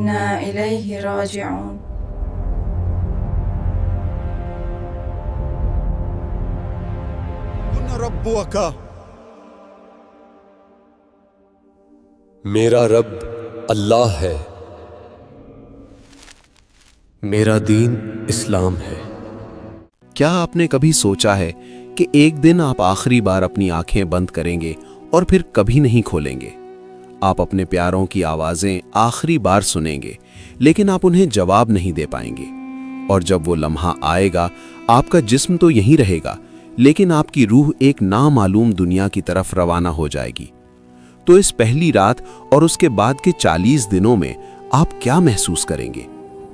وإنا إليه راجعون۔ میرا رب اللہ ہے، میرا دین اسلام ہے۔ کیا آپ نے کبھی سوچا ہے کہ ایک دن آپ آخری بار اپنی آنکھیں بند کریں گے اور پھر کبھی نہیں کھولیں گے؟ آپ اپنے پیاروں کی آوازیں آخری بار سنیں گے، لیکن آپ انہیں جواب نہیں دے پائیں گے۔ اور جب وہ لمحہ آئے گا، آپ کا جسم تو یہیں رہے گا، لیکن آپ کی روح ایک نامعلوم دنیا کی طرف روانہ ہو جائے گی۔ تو اس پہلی رات اور اس کے بعد کے 40 دنوں میں آپ کیا محسوس کریں گے؟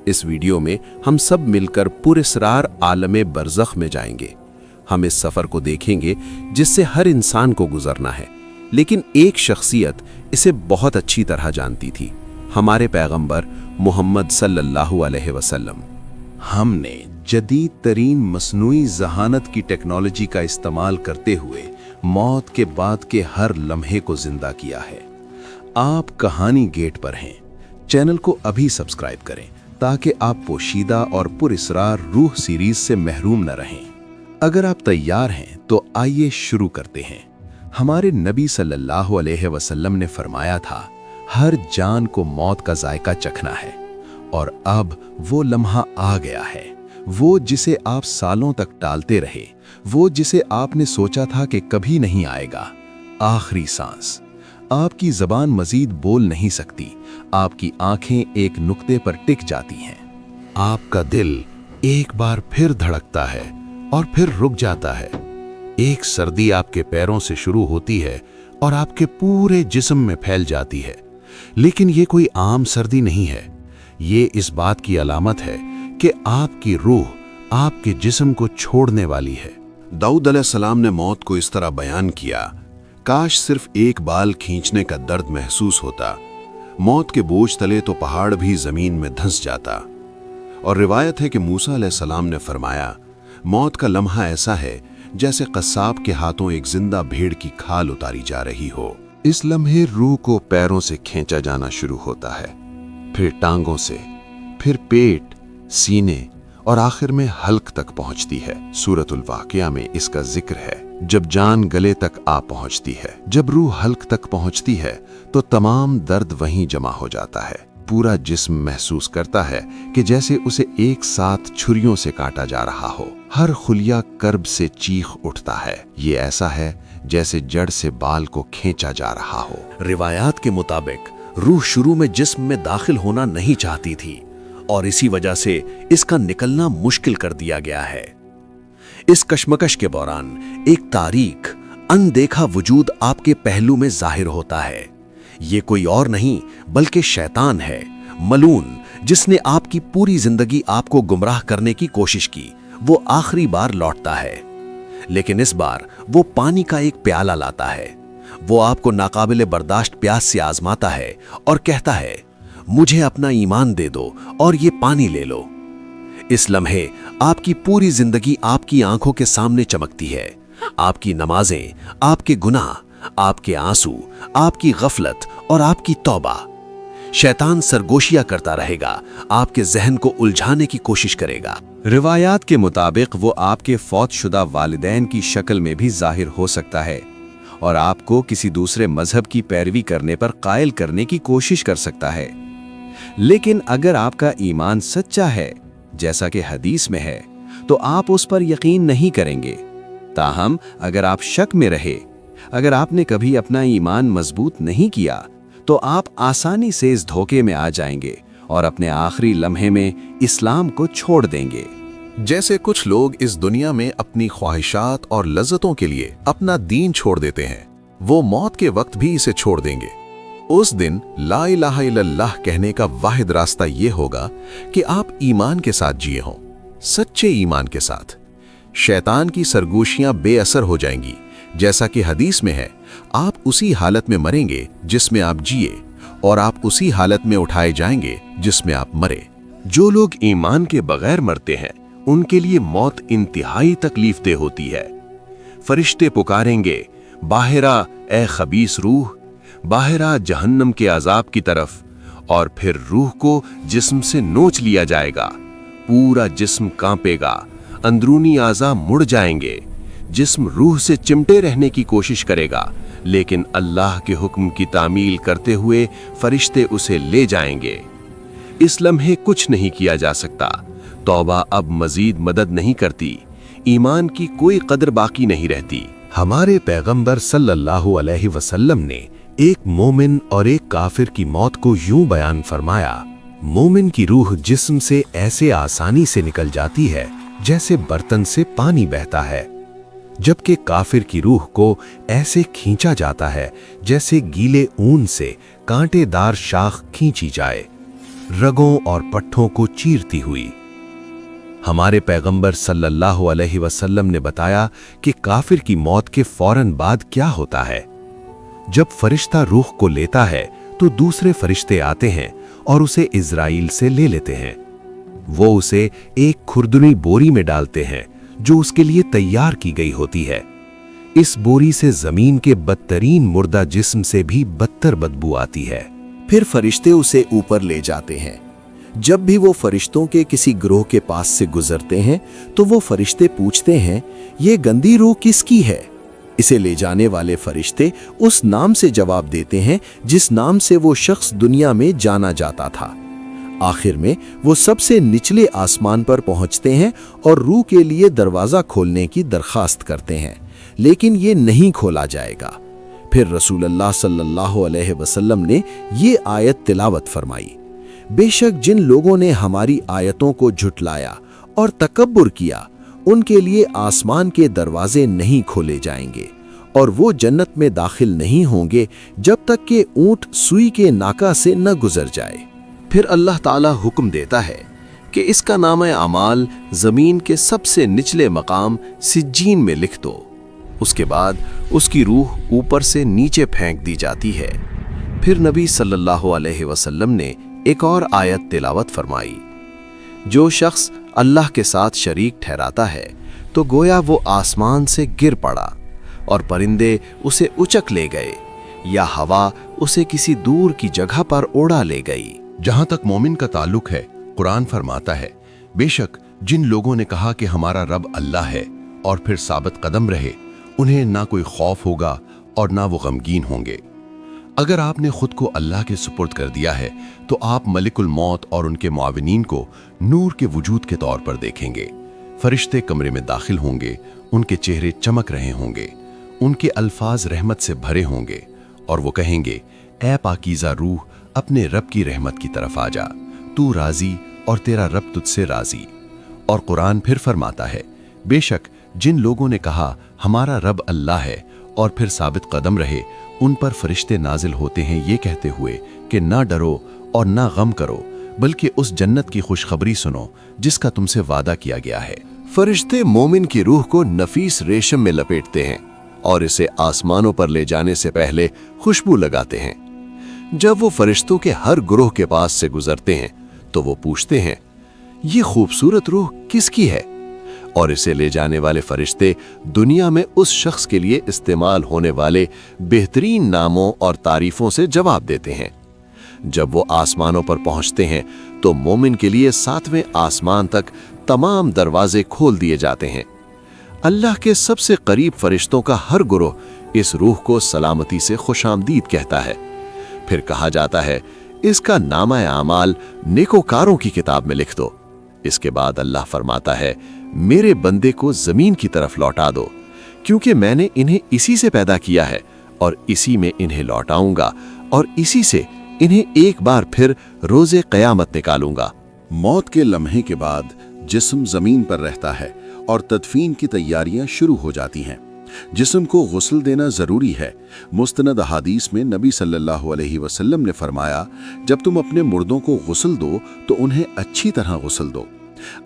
اس ویڈیو میں ہم سب مل کر پراسرار عالم برزخ میں جائیں گے۔ ہم اس سفر کو دیکھیں گے جس سے ہر انسان کو گزرنا ہے، لیکن ایک شخصیت اسے بہت اچھی طرح جانتی تھی، ہمارے پیغمبر محمد صلی اللہ علیہ وسلم۔ ہم نے جدید ترین مصنوعی ذہانت کی ٹیکنالوجی کا استعمال کرتے ہوئے موت کے بعد کے ہر لمحے کو زندہ کیا ہے۔ آپ کہانی گیٹ پر ہیں۔ چینل کو ابھی سبسکرائب کریں تاکہ آپ پوشیدہ اور پراسرار روح سیریز سے محروم نہ رہیں۔ اگر آپ تیار ہیں تو آئیے شروع کرتے ہیں۔ ہمارے نبی صلی اللہ علیہ وسلم نے فرمایا تھا، ہر جان کو موت کا ذائقہ چکھنا ہے، اور اب وہ لمحہ آ گیا ہے، وہ جسے آپ سالوں تک ٹالتے رہے، وہ جسے آپ نے سوچا تھا کہ کبھی نہیں آئے گا۔ آخری سانس۔ آپ کی زبان مزید بول نہیں سکتی، آپ کی آنکھیں ایک نقطے پر ٹک جاتی ہیں، آپ کا دل ایک بار پھر دھڑکتا ہے اور پھر رک جاتا ہے۔ ایک سردی آپ کے پیروں سے شروع ہوتی ہے اور آپ کے پورے جسم میں پھیل جاتی ہے، لیکن یہ کوئی عام سردی نہیں ہے، یہ اس بات کی علامت ہے کہ آپ کی روح آپ کے جسم کو چھوڑنے والی ہے۔ داؤد علیہ السلام نے موت کو اس طرح بیان کیا، کاش صرف ایک بال کھینچنے کا درد محسوس ہوتا، موت کے بوجھ تلے تو پہاڑ بھی زمین میں دھنس جاتا۔ اور روایت ہے کہ موسیٰ علیہ السلام نے فرمایا، موت کا لمحہ ایسا ہے جیسے قصاب کے ہاتھوں ایک زندہ بھیڑ کی کھال اتاری جا رہی ہو۔ اس لمحے روح کو پیروں سے کھینچا جانا شروع ہوتا ہے، پھر ٹانگوں سے، پھر پیٹ، سینے اور آخر میں حلق تک پہنچتی ہے۔ سورۃ الواقعہ میں اس کا ذکر ہے، جب جان گلے تک آ پہنچتی ہے۔ جب روح حلق تک پہنچتی ہے تو تمام درد وہیں جمع ہو جاتا ہے، پورا جسم محسوس کرتا ہے کہ جیسے اسے ایک ساتھ چھریوں سے کاٹا جا رہا ہو، ہر خلیہ کرب سے چیخ اٹھتا ہے، یہ ایسا ہے جیسے جڑ سے بال کو کھینچا جا رہا ہو۔ روایات کے مطابق روح شروع میں جسم میں داخل ہونا نہیں چاہتی تھی، اور اسی وجہ سے اس کا نکلنا مشکل کر دیا گیا ہے۔ اس کشمکش کے دوران ایک تاریک، اندیکھا وجود آپ کے پہلو میں ظاہر ہوتا ہے۔ یہ کوئی اور نہیں بلکہ شیطان ہے، ملعون، جس نے آپ کی پوری زندگی آپ کو گمراہ کرنے کی کوشش کی۔ وہ آخری بار لوٹتا ہے، لیکن اس بار وہ پانی کا ایک پیالہ لاتا ہے۔ وہ آپ کو ناقابل برداشت پیاس سے آزماتا ہے اور کہتا ہے، مجھے اپنا ایمان دے دو اور یہ پانی لے لو۔ اس لمحے آپ کی پوری زندگی آپ کی آنکھوں کے سامنے چمکتی ہے، آپ کی نمازیں، آپ کے گناہ، آپ کے آنسو، آپ کی غفلت اور آپ کی توبہ۔ شیطان سرگوشیاں کرتا رہے گا، آپ کے ذہن کو الجھانے کی کوشش کرے گا۔ روایات کے مطابق وہ آپ کے فوت شدہ والدین کی شکل میں بھی ظاہر ہو سکتا ہے، اور آپ کو کسی دوسرے مذہب کی پیروی کرنے پر قائل کرنے کی کوشش کر سکتا ہے۔ لیکن اگر آپ کا ایمان سچا ہے، جیسا کہ حدیث میں ہے، تو آپ اس پر یقین نہیں کریں گے۔ تاہم اگر آپ شک میں رہے، اگر آپ نے کبھی اپنا ایمان مضبوط نہیں کیا، تو آپ آسانی سے اس دھوکے میں آ جائیں گے اور اپنے آخری لمحے میں اسلام کو چھوڑ دیں گے۔ جیسے کچھ لوگ اس دنیا میں اپنی خواہشات اور لذتوں کے لیے اپنا دین چھوڑ دیتے ہیں، وہ موت کے وقت بھی اسے چھوڑ دیں گے۔ اس دن لا الہ الا اللہ کہنے کا واحد راستہ یہ ہوگا کہ آپ ایمان کے ساتھ جیے ہوں، سچے ایمان کے ساتھ۔ شیطان کی سرگوشیاں بے اثر ہو جائیں گی، جیسا کہ حدیث میں ہے، آپ اسی حالت میں مریں گے جس میں آپ جیے، اور آپ اسی حالت میں اٹھائے جائیں گے جس میں آپ مرے۔ جو لوگ ایمان کے بغیر مرتے ہیں، ان کے لیے موت انتہائی تکلیف دہ ہوتی ہے۔ فرشتے پکاریں گے، باہر آ اے خبیث روح، باہر آ جہنم کے عذاب کی طرف، और फिर रूह को जिस्म से नोच लिया जाएगा। पूरा जिस्म कांपेगा, अंदरूनी आज़ा मुड़ जाएंगे। जिस्म रूह से चिमटे रहने की कोशिश करेगा, लेकिन अल्लाह के हुक्म की तामील करते हुए फरिश्ते उसे ले जाएंगे। इस लम्हे कुछ नहीं किया जा सकता। तौबा अब मजीद मदद नहीं करती। ईमान की कोई कदर बाकी नहीं रहती। हमारे पैगंबर सल्लल्लाहु अलैहि वसल्लम ने एक मोमिन और एक काफिर की मौत को यूं बयान फरमाया, मोमिन की रूह जिस्म से ऐसे आसानी से निकल जाती है जैसे बर्तन से पानी बहता है, जबकि काफिर की रूह को ऐसे खींचा जाता है जैसे गीले ऊन से कांटेदार शाख खींची जाए, रगों और पट्ठों को चीरती हुई। हमारे पैगंबर सल्लल्लाहु अलैहि वसल्लम ने बताया कि काफिर की मौत के फौरन बाद क्या होता है। जब फरिश्ता रूह को लेता है तो दूसरे फरिश्ते आते हैं और उसे इज़राइल से ले लेते हैं। वो उसे एक खुरदुनी बोरी में डालते हैं जो उसके लिए तैयार की गई होती है। इस बोरी से जमीन के बदतरीन मुर्दा जिस्म से भी बदतर बदबू आती है। फिर फरिश्ते उसे ऊपर ले जाते हैं। जब भी वो फरिश्तों के किसी ग्रोह के पास से गुजरते हैं तो वो फरिश्ते पूछते हैं, ये गंदी रूह किसकी है? इसे ले जाने वाले फरिश्ते उस नाम से जवाब देते हैं जिस नाम से वो शख्स दुनिया में जाना जाता था। आखिर में वो सबसे निचले आसमान पर पहुंचते हैं और रूह के लिए दरवाज़ा खोलने की दरखास्त करते हैं, लेकिन ये नहीं खोला जाएगा। फिर रसूलुल्लाह सल्लल्लाहु अलैहि वसल्लम ने ये आयत तिलावत फरमाई, बेशक जिन लोगों ने हमारी आयतों को झुटलाया और तकब्बुर किया, उनके लिए आसमान के दरवाजे नहीं खोले जाएंगे और वो जन्नत में दाखिल नहीं होंगे जब तक कि ऊंट सुई के नाका से न गुजर जाए। फिर अल्लाह ताला हुक्म देता है कि इसका नाम अमाल जमीन के सबसे निचले मकाम सिज्जीन में लिख दो। उसके बाद उसकी रूह ऊपर से नीचे फेंक दी जाती है। फिर नबी सल्लल्लाहु अलैहि वसल्लम ने एक और आयत तिलावत फरमाई, जो शख्स अल्लाह के साथ शरीक ठहराता है तो गोया वो आसमान से गिर पड़ा और परिंदे उसे उचक ले गए या हवा उसे किसी दूर की जगह पर उड़ा ले गई। जहां तक मोमिन का ताल्लुक है, कुरान फरमाता है, बेशक जिन लोगों ने कहा कि हमारा रब अल्लाह है और फिर साबित कदम रहे, उन्हें ना कोई खौफ होगा और ना वो गमगीन होंगे। अगर आपने खुद को अल्लाह के सुपुर्द कर दिया है तो आप मलिकुल मौत और उनके मुआविनीन को नूर के वजूद के तौर पर देखेंगे। फरिश्ते कमरे में दाखिल होंगे, उनके चेहरे चमक रहे होंगे, उनके अल्फाज रहमत से भरे होंगे और वो कहेंगे, ऐ पाकीज़ा रूह, अपने रब की रहमत की तरफ आ जा, तू राजी और तेरा रब तुझसे राजी। और कुरान फिर फरमाता है, बेशक जिन लोगों ने कहा हमारा रब अल्लाह है और फिर साबित कदम रहे, उन पर फरिश्ते नाजिल होते हैं ये कहते हुए कि ना डरो और ना गम करो, बल्कि उस जन्नत की खुशखबरी सुनो जिसका तुमसे वादा किया गया है। फरिश्ते मोमिन की रूह को नफीस रेशम में लपेटते हैं और इसे आसमानों पर ले जाने से पहले खुशबू लगाते हैं। जब वो फरिश्तों के हर ग्रोह के पास से गुजरते हैं तो वो पूछते हैं, ये खूबसूरत रूह किसकी है? और इसे ले जाने वाले फरिश्ते दुनिया में उस शख्स के लिए इस्तेमाल होने वाले बेहतरीन नामों और तारीफों से जवाब देते हैं। जब वो आसमानों पर पहुंचते हैं तो मोमिन के लिए 7वें आसमान तक तमाम दरवाजे खोल दिए जाते हैं। अल्लाह के सबसे करीब फरिश्तों का हर गुरोह इस रूह को सलामती से खुशामदीद कहता है। फिर कहा जाता है, इसका नामा आमाल नेकोकारों की किताब में लिख दो। इसके बाद अल्लाह फरमाता है, मेरे बंदे को जमीन की तरफ लौटा दो, क्योंकि मैंने इन्हें इसी से पैदा किया है और इसी में इन्हें लौटाऊंगा और इसी से इन्हें एक बार फिर रोजे क़यामत निकालूंगा। मौत के लम्हे के बाद जिस्म जमीन पर रहता है और तदफीन की तैयारियां शुरू हो जाती हैं। जिस्म को गुस्ल देना जरूरी है। मुस्तनद अहादीस में नबी सल्लल्लाहु अलैहि वसल्लम ने फरमाया, जब तुम अपने मुर्दों को गुस्ल दो तो उन्हें अच्छी तरह गुस्ल दो।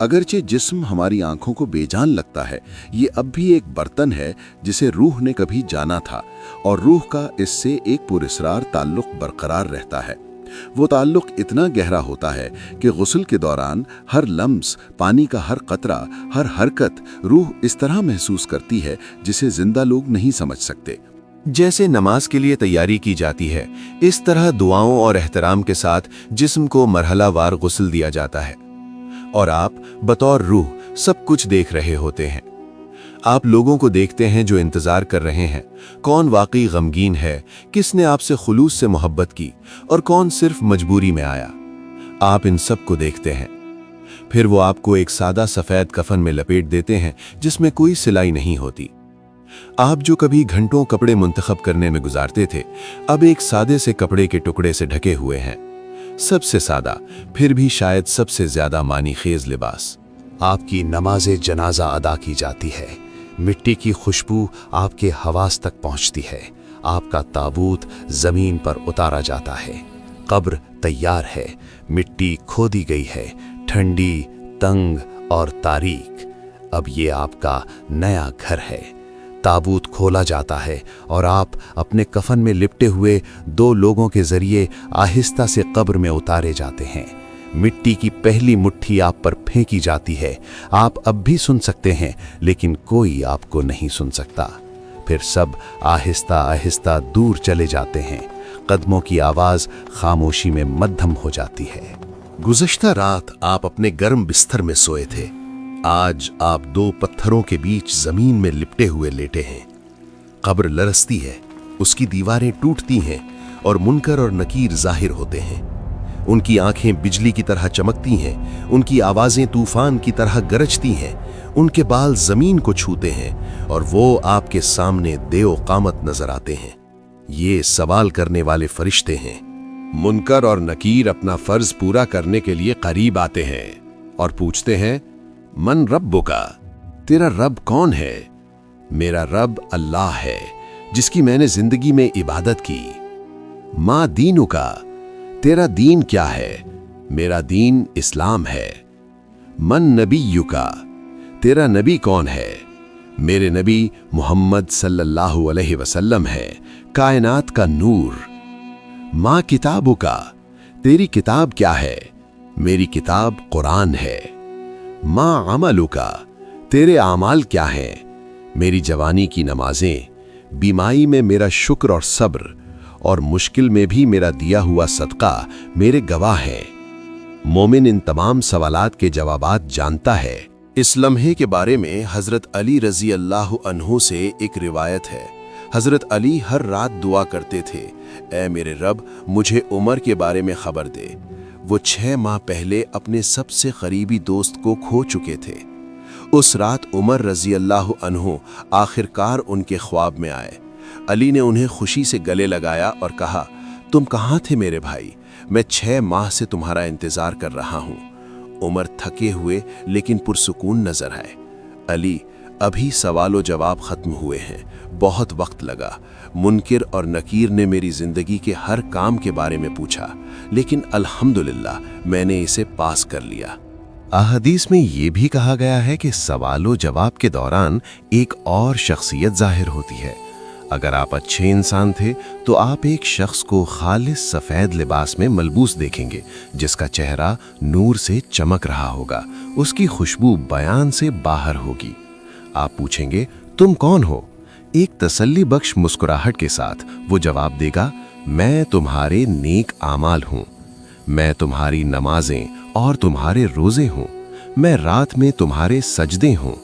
अगरचे जिस्म हमारी आंखों को बेजान लगता है, ये अब भी एक बर्तन है जिसे रूह ने कभी जाना था और रूह का इससे एक पुरस्रार ताल्लुक बरकरार रहता है। वो ताल्लुक इतना गहरा होता है कि गुस्ल के दौरान हर लम्स, पानी का हर कतरा, हर हरकत रूह इस तरह महसूस करती है जिसे जिंदा लोग नहीं समझ सकते। जैसे नमाज के लिए तैयारी की जाती है, इस तरह दुआओं और एहतराम के साथ जिस्म को मरहलावार गुस्ल दिया जाता है और आप बतौर रूह सब कुछ देख रहे होते हैं। आप लोगों को देखते हैं जो इंतजार कर रहे हैं, कौन वाकई गमगीन है, किसने आपसे खुलूस से मोहब्बत की और कौन सिर्फ मजबूरी में आया। आप इन सब को देखते हैं। फिर वो आपको एक सादा सफेद कफन में लपेट देते हैं जिसमें कोई सिलाई नहीं होती। आप जो कभी घंटों कपड़े मुंतखब करने में गुजारते थे, अब एक सादे से कपड़े के टुकड़े से ढके हुए हैं। सबसे सादा, फिर भी शायद सबसे ज्यादा मानी खेज लिबास। आपकी नमाज़े जनाजा अदा की जाती है। मिट्टी की खुशबू आपके हवास तक पहुंचती है। आपका ताबूत जमीन पर उतारा जाता है। कब्र तैयार है। मिट्टी खोदी गई है, ठंडी, तंग और तारीक। अब ये आपका नया घर है। ताबूत खोला जाता है और आप अपने कफन में लिपटे हुए दो लोगों के जरिए आहिस्ता से कब्र में उतारे जाते हैं। मिट्टी की पहली मुट्ठी आप पर फेंकी जाती है। आप अब भी सुन सकते हैं, लेकिन कोई आपको नहीं सुन सकता। फिर सब आहिस्ता आहिस्ता दूर चले जाते हैं। कदमों की आवाज खामोशी में मद्धम हो जाती है। गुज़श्ता रात आप अपने गर्म बिस्तर में सोए थे। आज आप दो पत्थरों के बीच जमीन में लिपटे हुए लेटे हैं। कब्र लरसती है, उसकी दीवारें टूटती हैं और मुनकर और नकीर जाहिर होते हैं। उनकी आंखें बिजली की तरह चमकती हैं, उनकी आवाजें तूफान की तरह गरजती हैं, उनके बाल जमीन को छूते हैं और वो आपके सामने देओ कामत नजर आते हैं। ये सवाल करने वाले फरिश्ते हैं। मुनकर और नकीर अपना फर्ज पूरा करने के लिए करीब आते हैं और पूछते हैं, मन रब्बुका, तेरा रब कौन है? मेरा रब अल्लाह है जिसकी मैंने जिंदगी में इबादत की। माँ दीनुका, तेरा दीन क्या है? मेरा दीन इस्लाम है। मन नबीयुका, तेरा नबी कौन है? मेरे नबी मोहम्मद सल्लल्लाहु अलैहि वसल्लम है, कायनात का नूर। माँ किताबुका, तेरी किताब क्या है? मेरी किताब कुरान है। माँ अमलुका, तेरे आमाल क्या हैं? मेरी जवानी की नमाजें, बीमारी में मेरा शुक्र और सब्र, और मुश्किल में भी मेरा दिया हुआ सदका मेरे गवाह हैं। मोमिन इन तमाम सवालात के जवाबात जानता है। इस लम्हे के बारे में हजरत अली रजी अल्लाह अन्हु से एक रिवायत है। हजरत अली हर रात दुआ करते थे, ऐ मेरे रब, मुझे उमर के बारे में खबर दे। वो 6 माह पहले अपने सबसे करीबी दोस्त को खो चुके थे। उस रात उमर रजी अल्लाह अन्हु आखिरकार उनके ख्वाब में आए। अली ने उन्हें खुशी से गले लगाया और कहा, तुम कहाँ थे मेरे भाई? मैं 6 माह से तुम्हारा इंतजार कर रहा हूँ। उमर थके हुए लेकिन पुरसुकून नजर आए। अली, अभी सवालो जवाब खत्म हुए हैं, बहुत वक्त लगा। मुनकिर और नकीर ने मेरी जिंदगी के हर काम के बारे में पूछा, लेकिन अल्हम्दुलिल्लाह मैंने इसे पास कर लिया। अहदीस में ये भी कहा गया है कि सवालो जवाब के दौरान एक और शख्सियत जाहिर होती है। अगर आप अच्छे इंसान थे तो आप एक शख्स को खालिस सफ़ेद लिबास में मलबूस देखेंगे, जिसका चेहरा नूर से चमक रहा होगा, उसकी खुशबू बयान से बाहर होगी। आप पूछेंगे, तुम कौन हो? एक तसल्ली बख्श मुस्कुराहट के साथ वो जवाब देगा, मैं तुम्हारे नेक आमाल हूँ। मैं तुम्हारी नमाजें और तुम्हारे रोजे हूँ। मैं रात में तुम्हारे सजदे हूँ।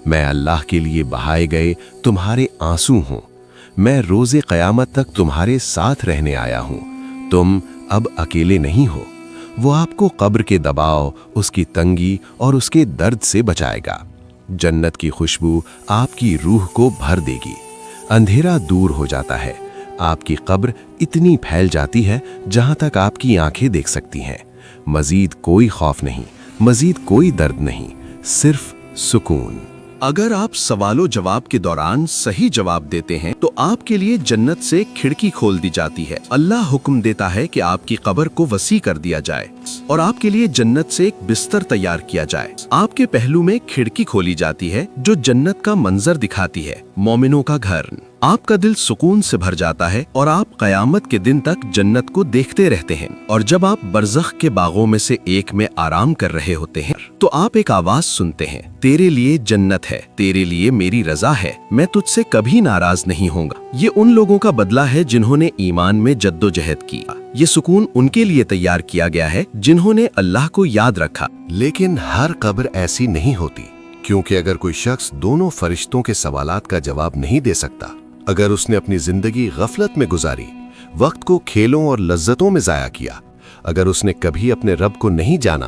मैं अल्लाह के लिए बहाए गए तुम्हारे आंसू हूँ। मैं रोजे क़यामत तक तुम्हारे साथ रहने आया हूँ। तुम अब अकेले नहीं हो। वो आपको कब्र के दबाव, उसकी तंगी और उसके दर्द से बचाएगा। जन्नत की खुशबू आपकी रूह को भर देगी। अंधेरा दूर हो जाता है। आपकी कब्र इतनी फैल जाती है जहां तक आपकी आंखें देख सकती हैं। मजीद कोई खौफ नहीं, मजीद कोई दर्द नहीं, सिर्फ सुकून। अगर आप सवालो जवाब के दौरान सही जवाब देते हैं तो आपके लिए जन्नत से खिड़की खोल दी जाती है। अल्लाह हुक्म देता है कि आपकी कब्र को वसी कर दिया जाए और आपके लिए जन्नत से एक बिस्तर तैयार किया जाए। आपके पहलू में खिड़की खोली जाती है जो जन्नत का मंजर दिखाती है, मोमिनों का घर। आपका दिल सुकून से भर जाता है और आप क़यामत के दिन तक जन्नत को देखते रहते हैं। और जब आप बरज़ख के बागों में से एक में आराम कर रहे होते हैं तो आप एक आवाज सुनते हैं, तेरे लिए जन्नत है, तेरे लिए मेरी रजा है, मैं तुझसे कभी नाराज नहीं होऊंगा। ये उन लोगों का बदला है जिन्होंने ईमान में जद्दोजहद की। ये सुकून उनके लिए तैयार किया गया है जिन्होंने अल्लाह को याद रखा। लेकिन हर कब्र ऐसी नहीं होती, क्योंकि अगर कोई शख्स दोनों फरिश्तों के सवालात का जवाब नहीं दे सकता, अगर उसने अपनी जिंदगी गफलत में गुजारी, वक्त को खेलों और लज्जतों में जाया किया, अगर उसने कभी अपने रब को नहीं जाना,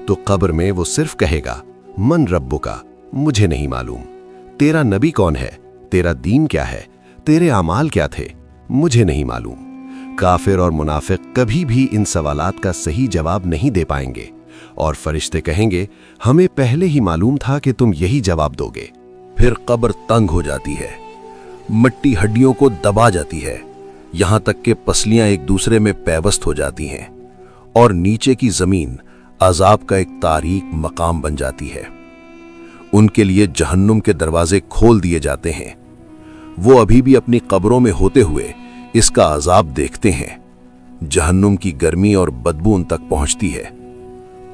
तो कब्र में वो सिर्फ कहेगा, मन रब्बुका, मुझे नहीं मालूम, तेरा नबी कौन है, तेरा दीन क्या है, तेरे अमाल क्या थे, मुझे नहीं मालूम। काफिर और मुनाफिक कभी भी इन सवालात का सही जवाब नहीं दे पाएंगे और फरिश्ते कहेंगे, हमें पहले ही मालूम था कि तुम यही जवाब दोगे। फिर कब्र तंग हो जाती है, मिट्टी हड्डियों को दबा जाती है, यहां तक कि पसलियां एक दूसरे में पैवस्त हो जाती हैं और नीचे की जमीन अजाब का एक तारीक मकाम बन जाती है। उनके लिए जहन्नुम के दरवाजे खोल दिए जाते हैं। वो अभी भी अपनी कब्रों में होते हुए इसका अजाब देखते हैं। जहन्नुम की गर्मी और बदबू उन तक पहुंचती है।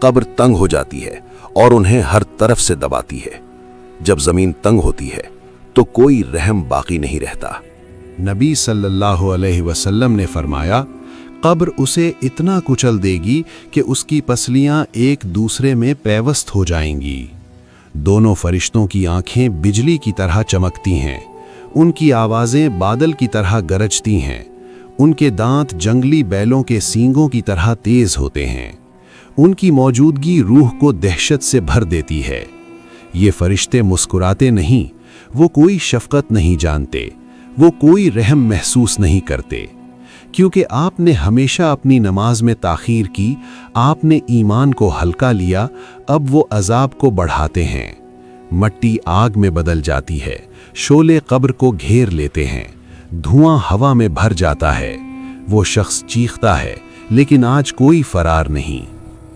कब्र तंग हो जाती है और उन्हें हर तरफ से दबाती है। जब जमीन तंग होती है तो कोई रहम बाकी नहीं रहता। नबी सल्लल्लाहु अलैहि वसल्लम ने फरमाया, कब्र उसे इतना कुचल देगी कि उसकी पसलियां एक दूसरे में पैवस्त हो जाएंगी। दोनों फरिश्तों की आंखें बिजली की तरह चमकती हैं, उनकी आवाज़ें बादल की तरह गरजती हैं, उनके दांत जंगली बैलों के सींगों की तरह तेज होते हैं। उनकी मौजूदगी रूह को दहशत से भर देती है। ये फरिश्ते मुस्कुराते नहीं, वो कोई शफकत नहीं जानते, वो कोई रहम महसूस नहीं करते। क्योंकि आपने हमेशा अपनी नमाज में ताखीर की, आपने ईमान को हल्का लिया, अब वो अजाब को बढ़ाते हैं। मट्टी आग में बदल जाती है, शोले कब्र को घेर लेते हैं, धुआं हवा में भर जाता है। वो शख्स चीखता है, लेकिन आज कोई फरार नहीं।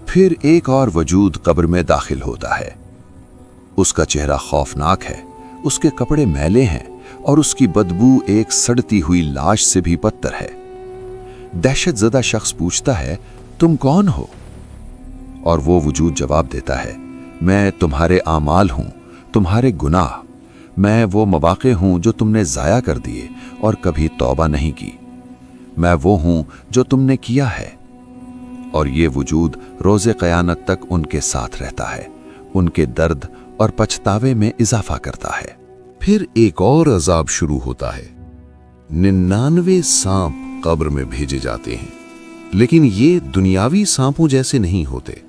फिर एक और वजूद कब्र में दाखिल होता है। उसका चेहरा खौफनाक है, उसके कपड़े मैले हैं और उसकी बदबू एक सड़ती हुई लाश से भी बदतर है। दहशतज़दा शख्स पूछता है, तुम कौन हो? और वो वजूद जवाब देता है, मैं तुम्हारे आमाल हूं, तुम्हारे गुनाह। मैं वो मवाक़े हूं जो तुमने ज़ाया कर दिए और कभी तौबा नहीं की। मैं वो हूं जो तुमने किया है। और ये वजूद रोज़े क़यामत तक उनके साथ रहता है, उनके दर्द और पछतावे में इजाफा करता है। फिर एक और अजाब शुरू होता है। 99 सांप कब्र में भेजे जाते हैं, लेकिन ये दुनियावी सांपों जैसे नहीं होते।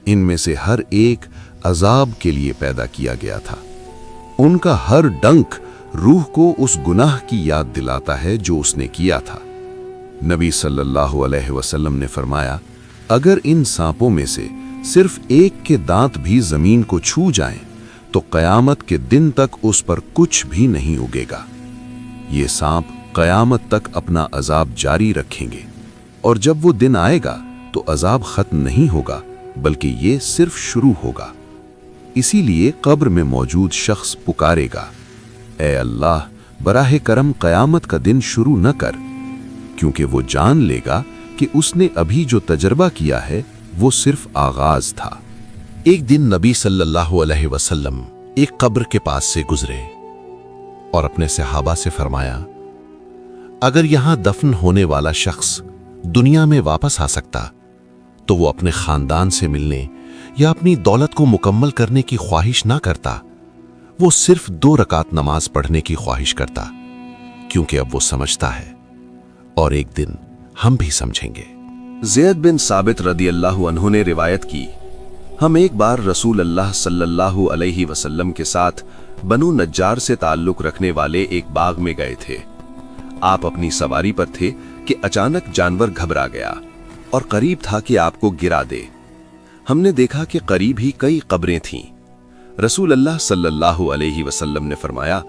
इनमें से हर एक अजाब के लिए पैदा किया गया था। उनका हर डंक रूह को उस गुनाह की याद दिलाता है जो उसने किया था। नबी सल्लल्लाहु अलैहि वसल्लम ने फरमाया, अगर इन सांपों में से सिर्फ एक के दांत भी जमीन को छू जाएं, तो कयामत के दिन तक उस पर कुछ भी नहीं उगेगा। ये सांप कयामत तक अपना अजाब जारी रखेंगे और जब वो दिन आएगा तो अजाब खत्म नहीं होगा, बल्कि ये सिर्फ शुरू होगा। इसीलिए कब्र में मौजूद शख्स पुकारेगा, ए अल्लाह, बराहे करम कयामत का दिन शुरू न कर, क्योंकि वो जान लेगा कि उसने अभी जो तजर्बा किया है वो सिर्फ आगाज था। एक दिन नबी सल्लल्लाहु अलैहि वसल्लम एक कब्र के पास से गुजरे और अपने सहाबा से फरमाया, अगर यहां दफन होने वाला शख्स दुनिया में वापस आ सकता तो वो अपने खानदान से मिलने या अपनी दौलत को मुकम्मल करने की ख्वाहिश ना करता, वो सिर्फ 2 रकात नमाज पढ़ने की ख्वाहिश करता, क्योंकि अब वो समझता है और एक दिन हम भी समझेंगे। ज़ैद बिन साबित रदियल्लाहु अन्हु ने रिवायत की, हम एक बार रसूल अल्लाह सल्लल्लाहु अलैहि वसल्लम के साथ बनु नज्जार से ताल्लुक रखने वाले एक बाग में गए थे। आप अपनी सवारी पर थे कि अचानक जानवर घबरा गया और करीब था कि आपको गिरा दे। हमने देखा कि करीब ही कई कब्रें थीं। रसूल अल्लाह सल्लल्लाहु अलैहि वसल्लम ने फरमाया,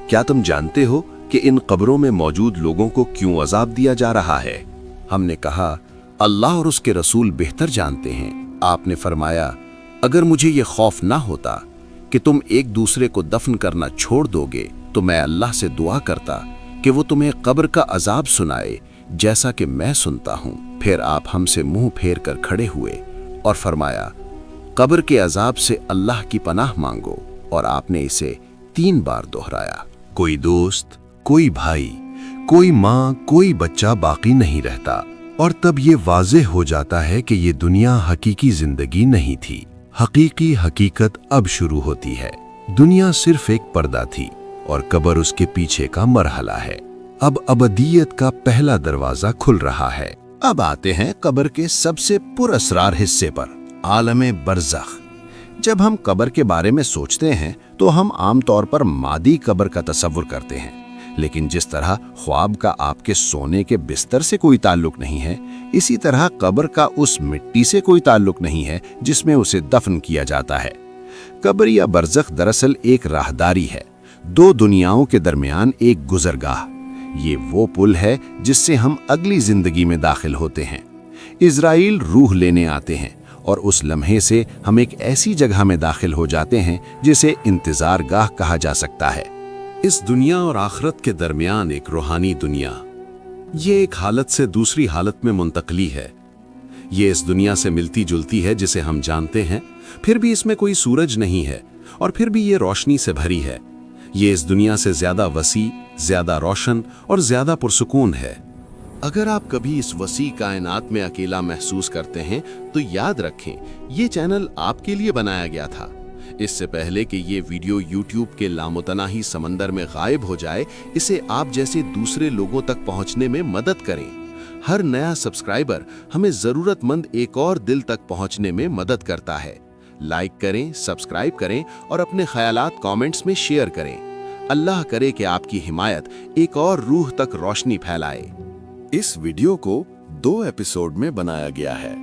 क्या तुम जानते हो कि इन कब्रों में मौजूद लोगों को क्यों अजाब दिया जा रहा है? हमने कहा, अल्लाह और उसके रसूल बेहतर जानते हैं। आपने फरमाया, अगर मुझे ये खौफ ना होता कि तुम एक दूसरे को दफन करना छोड़ दोगे तो मैं अल्लाह से दुआ करता कि वो तुम्हें कब्र का अजाब सुनाए जैसा कि मैं सुनता हूँ। फिर आप हमसे मुंह फेर कर खड़े हुए और फरमाया, कब्र के अजाब से अल्लाह की पनाह मांगो, और आपने इसे 3 बार दोहराया। कोई दोस्त, कोई भाई, कोई माँ, कोई बच्चा बाकी नहीं रहता, और तब ये वाज़ेह हो जाता है कि ये दुनिया हकीकी जिंदगी नहीं थी। हकीकी हकीकत अब शुरू होती है। दुनिया सिर्फ एक पर्दा थी और कब्र उसके पीछे का मरहला है। अब अबदियत का पहला दरवाजा खुल रहा है। अब आते हैं कब्र के सबसे पुरअसरार हिस्से पर, आलम बरज़ख। जब हम कब्र के बारे में सोचते हैं तो हम आमतौर पर मादी कब्र का तसव्वुर करते हैं, लेकिन जिस तरह ख्वाब का आपके सोने के बिस्तर से कोई ताल्लुक नहीं है, इसी तरह कब्र का उस मिट्टी से कोई ताल्लुक नहीं है जिसमें उसे दफन किया जाता है। कब्र या बरज़ख दरअसल एक राहदारी है, 2 दुनियाओं के दरमियान एक गुजरगाह। ये वो पुल है जिससे हम अगली जिंदगी में दाखिल होते हैं। इज़राइल रूह लेने आते हैं और उस लम्हे से हम एक ऐसी जगह में दाखिल हो जाते हैं जिसे इंतजार गाह कहा जा सकता है। इस दुनिया और आखिरत के दरमियान एक रूहानी दुनिया। ये एक हालत से दूसरी हालत में मुंतकली है। ये इस दुनिया से मिलती जुलती है जिसे हम जानते हैं, फिर भी इसमें कोई सूरज नहीं है और फिर भी ये रोशनी से भरी है। ये इस दुनिया से ज्यादा वसी, ज्यादा रोशन और ज्यादा पुरसुकून है। अगर आप कभी इस वसी कायनात में अकेला महसूस करते हैं तो याद रखें, ये चैनल आपके लिए बनाया गया था। इससे पहले कि ये वीडियो YouTube के लामुतनाही समंदर में गायब हो जाए, इसे आप जैसे दूसरे लोगों तक पहुंचने में मदद करें। हर नया सब्सक्राइबर हमें जरूरतमंद एक और दिल तक पहुंचने में मदद करता है। लाइक करें, सब्सक्राइब करें और अपने ख्यालात कमेंट्स में शेयर करें। अल्लाह करे कि आपकी हिमायत एक और रूह तक रोशनी फैलाए। इस वीडियो को 2 एपिसोड में बनाया गया है।